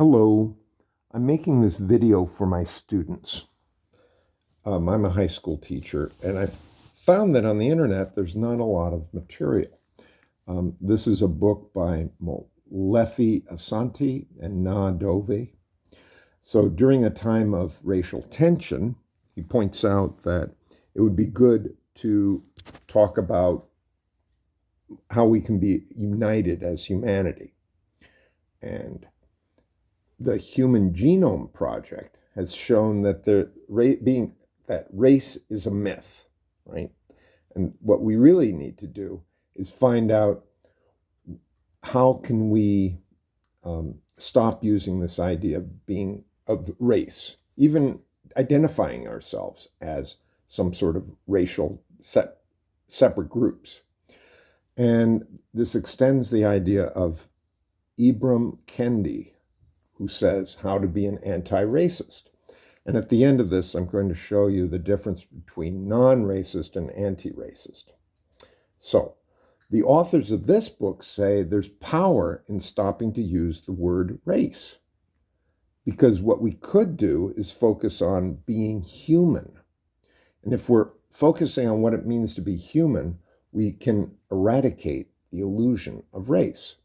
Hello, I'm making this video for my students. I'm a high school teacher, and I've found that on the internet there's not a lot of material. This is a book by Molefi, Asante, and Na Dove. So during a time of racial tension, he points out that it would be good to talk about how we can be united as humanity. And the Human Genome Project has shown that that race is a myth, right? And what we really need to do is find out how can we stop using this idea of race, even identifying ourselves as some sort of racial separate groups. And this extends the idea of Ibram Kendi, who says how to be an anti-racist. And at the end of this, I'm going to show you the difference between non-racist and anti-racist. So, the authors of this book say there's power in stopping to use the word race, because what we could do is focus on being human. And if we're focusing on what it means to be human, we can eradicate the illusion of race.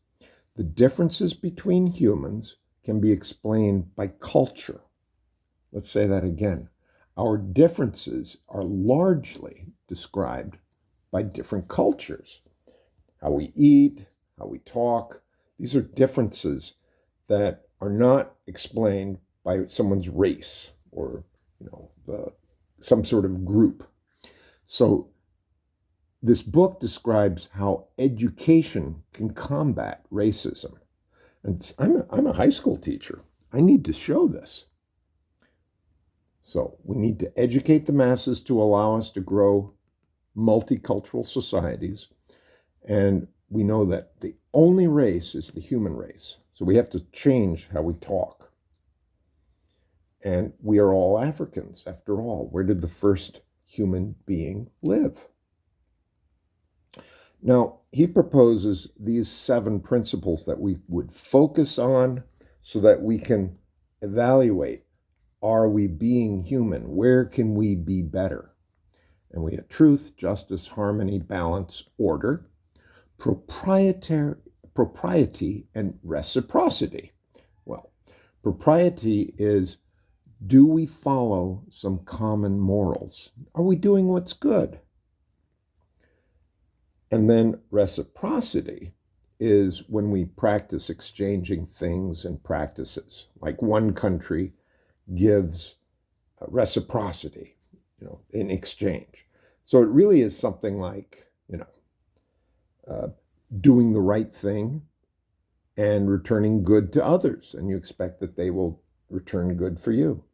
The differences between humans can be explained by culture. Let's say that again. Our differences are largely described by different cultures. How we eat, how we talk, these are differences that are not explained by someone's race or, some sort of group. So this book describes how education can combat racism. And I'm a high school teacher. I need to show this. So we need to educate the masses to allow us to grow multicultural societies. And we know that the only race is the human race. So we have to change how we talk. And we are all Africans, after all. Where did the first human being live? Now, he proposes these 7 principles that we would focus on so that we can evaluate, are we being human? Where can we be better? And we have truth, justice, harmony, balance, order, propriety, and reciprocity. Well, propriety is, do we follow some common morals? Are we doing what's good? And then reciprocity is when we practice exchanging things and practices. Like one country gives reciprocity, in exchange. So it really is something like, doing the right thing and returning good to others. And you expect that they will return good for you.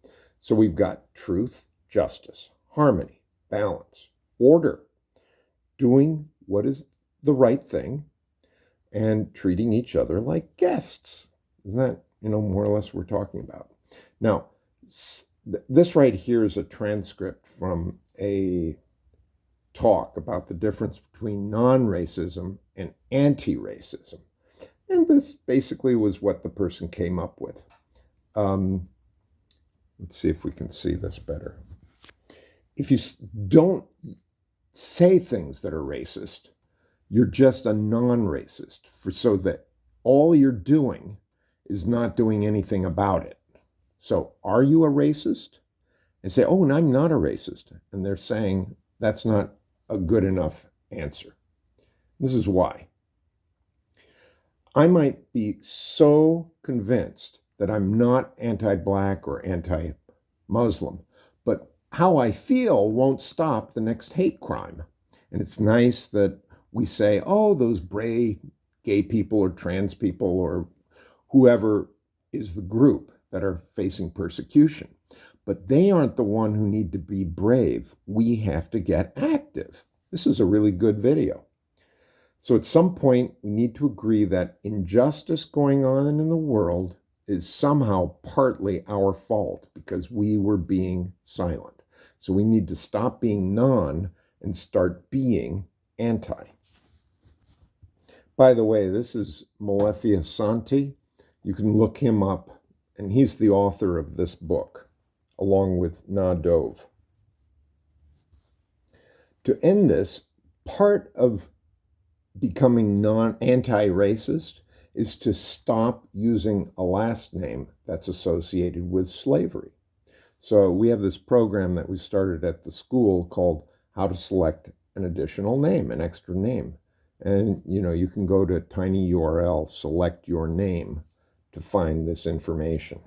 So we've got truth, justice, harmony, balance, order, doing what is the right thing, and treating each other like guests. Isn't that, more or less what we're talking about? Now, this right here is a transcript from a talk about the difference between non-racism and anti-racism. And this basically was what the person came up with. Let's see if we can see this better. If you don't say things that are racist, you're just a non-racist, so that all you're doing is not doing anything about it. So are you a racist? And say, oh, and I'm not a racist. And they're saying that's not a good enough answer. This is why. I might be so convinced that I'm not anti-Black or anti-Muslim, but how I feel won't stop the next hate crime. And it's nice that we say, oh, those brave gay people or trans people or whoever is the group that are facing persecution. But they aren't the one who need to be brave. We have to get active. This is a really good video. So at some point, we need to agree that injustice going on in the world is somehow partly our fault because we were being silent. So we need to stop being non and start being anti. By the way, this is Molefi Asante. You can look him up and he's the author of this book, along with Na Dove. To end this, part of becoming anti-racist is to stop using a last name that's associated with slavery. So we have this program that we started at the school called How to Select an Additional Name, an extra name. And you can go to tinyurl, select your name, to find this information.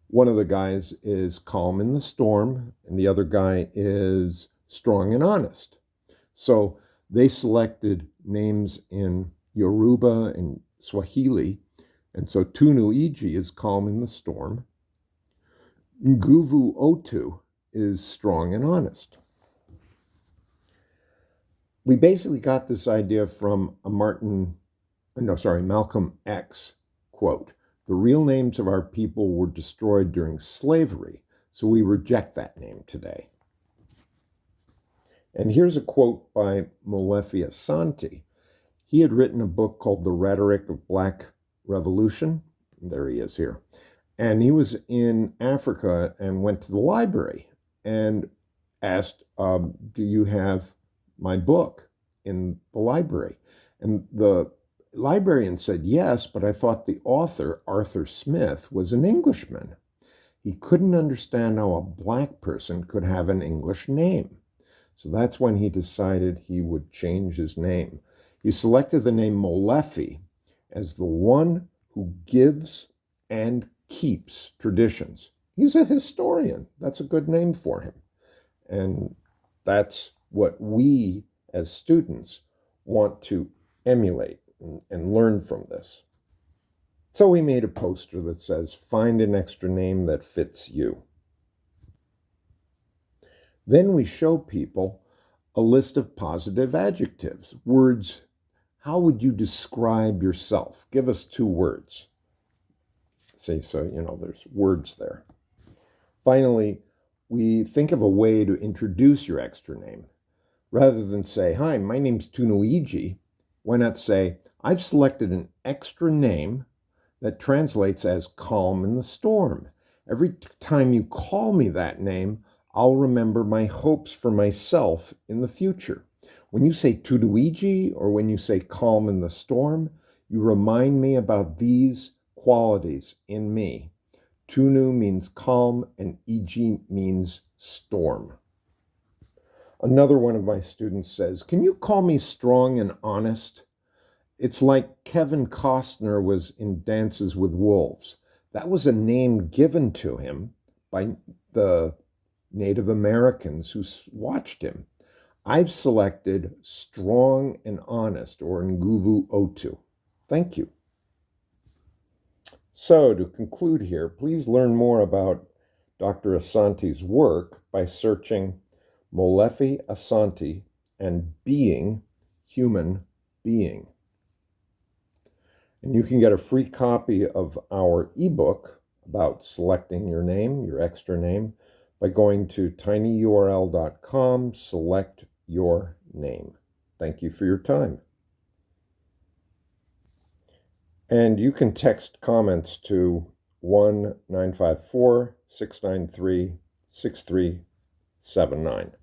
One of the guys is calm in the storm, and the other guy is strong and honest. So they selected names in Yoruba and Swahili, and so Tunu Iji is calm in the storm. Nguvu Otu is strong and honest. We basically got this idea from a Malcolm X quote. The real names of our people were destroyed during slavery, so we reject that name today. And here's a quote by Molefi Asante. He had written a book called The Rhetoric of Black Revolution. There he is here. And he was in Africa and went to the library and asked, do you have my book in the library? And the librarian said, yes, but I thought the author, Arthur Smith, was an Englishman. He couldn't understand how a black person could have an English name. So that's when he decided he would change his name. He selected the name Molefi as the one who gives and keeps traditions. He's a historian. That's a good name for him. And that's what we as students want to emulate and learn from this. So we made a poster that says, find an extra name that fits you. Then we show people a list of positive adjectives, words. How would you describe yourself? Give us 2 words. See, so, there's words there. Finally, we think of a way to introduce your extra name. Rather than say, hi, my name's Tunuiji, why not say, I've selected an extra name that translates as calm in the storm. Every time you call me that name, I'll remember my hopes for myself in the future. When you say Tunuiji or when you say calm in the storm, you remind me about these qualities in me. Tunu means calm and Iji means storm. Another one of my students says, can you call me strong and honest? It's like Kevin Costner was in Dances with Wolves. That was a name given to him by the Native Americans who watched him. I've selected strong and honest, or Nguvu Otu. Thank you. So to conclude here, please learn more about Dr. Asante's work by searching Molefi Asante and being, human being. And you can get a free copy of our ebook about selecting your name, your extra name, by going to tinyurl.com, select your name. Thank you for your time. And you can text comments to 1-954-693-6379.